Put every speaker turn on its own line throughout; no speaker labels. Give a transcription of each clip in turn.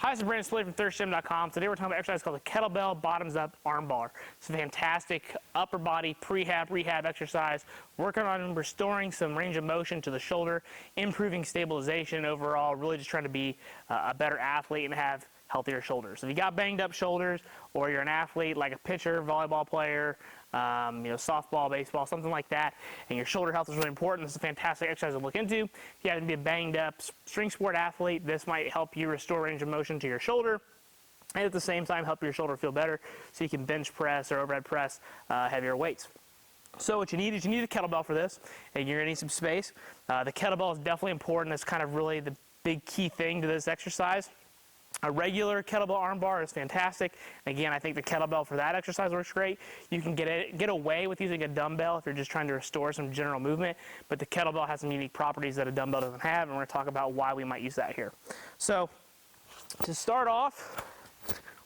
Hi, this is Brandon Slade from thirstgym.com. Today we're talking about an exercise called the kettlebell bottoms up arm bar. It's a fantastic upper body rehab exercise, working on restoring some range of motion to the shoulder, improving stabilization overall, really just trying to be a better athlete and have healthier shoulders. If you got banged up shoulders, or you're an athlete like a pitcher, volleyball player, softball, baseball, something like that, and your shoulder health is really important, this is a fantastic exercise to look into. If you happen to be a banged up string sport athlete, this might help you restore range of motion to your shoulder, and at the same time help your shoulder feel better so you can bench press or overhead press heavier weights. So what you need is a kettlebell for this, and you're going to need some space. The kettlebell is definitely important. It's kind of really the big key thing to this exercise. A regular kettlebell arm bar is fantastic. Again, I think the kettlebell for that exercise works great. You can get away with using a dumbbell if you're just trying to restore some general movement, but the kettlebell has some unique properties that a dumbbell doesn't have, and we're going to talk about why we might use that here. So to start off,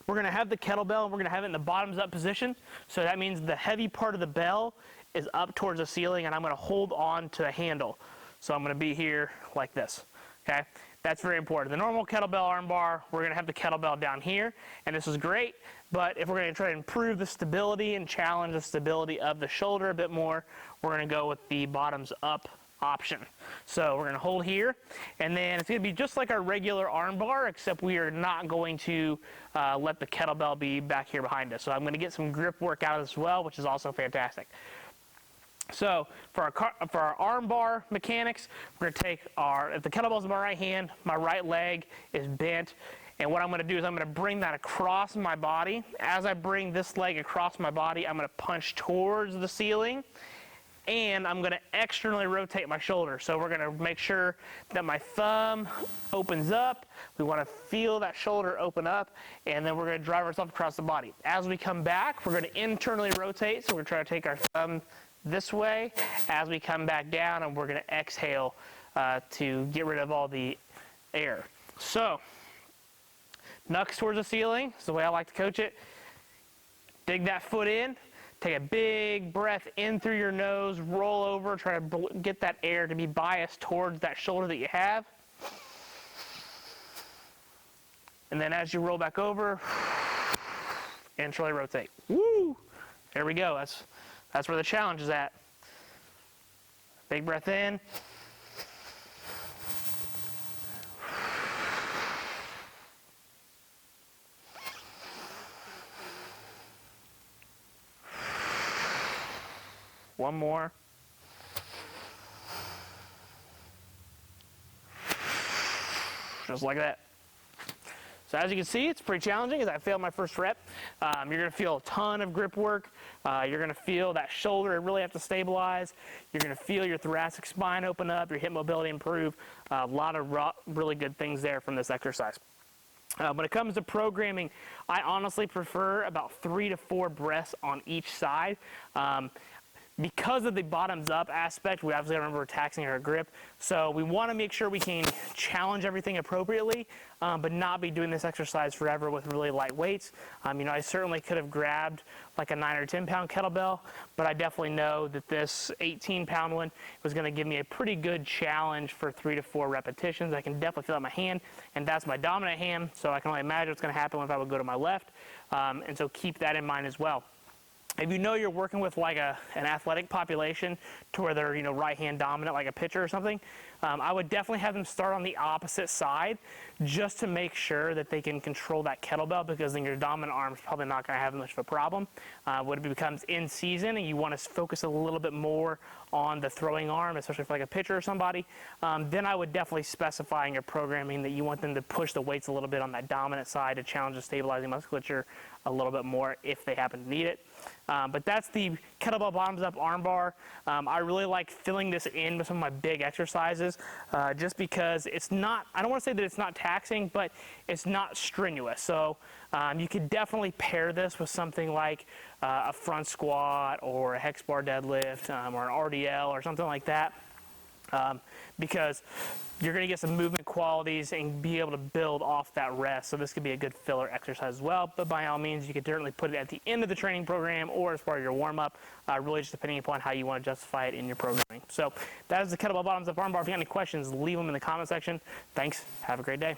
we're going to have the kettlebell, and we're going to have it in the bottoms up position. So that means the heavy part of the bell is up towards the ceiling, and I'm going to hold on to the handle. So I'm going to be here like this, okay? That's very important. The normal kettlebell arm bar, we're going to have the kettlebell down here, and this is great, but if we're going to try to improve the stability and challenge the stability of the shoulder a bit more, we're going to go with the bottoms up option. So we're going to hold here, and then it's going to be just like our regular arm bar, except we are not going to let the kettlebell be back here behind us. So I'm going to get some grip work out of this as well, which is also fantastic. So for our arm bar mechanics, we're going to take if the kettlebell's in my right hand, my right leg is bent, and what I'm going to do is I'm going to bring that across my body. As I bring this leg across my body, I'm going to punch towards the ceiling, and I'm going to externally rotate my shoulder. So we're going to make sure that my thumb opens up. We want to feel that shoulder open up, and then we're going to drive ourselves across the body. As we come back, we're going to internally rotate, so we're going to try to take our thumb this way as we come back down, and we're going to exhale to get rid of all the air. So knucks towards the ceiling is the way I like to coach it. Dig that foot in, take a big breath in through your nose, roll over, try to get that air to be biased towards that shoulder that you have, and then as you roll back over, internally rotate. Woo! There we go. That's where the challenge is at. Big breath in. One more. Just like that. So as you can see, it's pretty challenging as I failed my first rep. You're going to feel a ton of grip work. You're going to feel that shoulder really have to stabilize. You're going to feel your thoracic spine open up, your hip mobility improve. A lot of really good things there from this exercise. When it comes to programming, I honestly prefer about 3 to 4 breaths on each side. Because of the bottoms up aspect, we obviously remember we're taxing our grip. So we want to make sure we can challenge everything appropriately, but not be doing this exercise forever with really light weights. I certainly could have grabbed like a 9 or 10 pound kettlebell, but I definitely know that this 18-pound one was going to give me a pretty good challenge for 3 to 4 repetitions. I can definitely feel it in my hand, and that's my dominant hand, so I can only imagine what's going to happen if I would go to my left, and so keep that in mind as well. If you know you're working with like an athletic population to where they're right hand dominant like a pitcher or something, I would definitely have them start on the opposite side just to make sure that they can control that kettlebell, because then your dominant arm is probably not going to have much of a problem. When it becomes in season and you want to focus a little bit more on the throwing arm, especially for like a pitcher or somebody, then I would definitely specify in your programming that you want them to push the weights a little bit on that dominant side to challenge the stabilizing musculature a little bit more if they happen to need it. But that's the kettlebell bottoms up arm bar. I really like filling this in with some of my big exercises just because it's not, I don't want to say that it's not taxing, but it's not strenuous. So you could definitely pair this with something like a front squat or a hex bar deadlift or an RDL or something like that, because you're going to get some movement qualities and be able to build off that rest. So this could be a good filler exercise as well, but by all means you could certainly put it at the end of the training program or as part of your warm-up, really just depending upon how you want to justify it in your programming. So that is the kettlebell bottoms up arm bar. If you have any questions, leave them in the comment section. Thanks. Have a great day.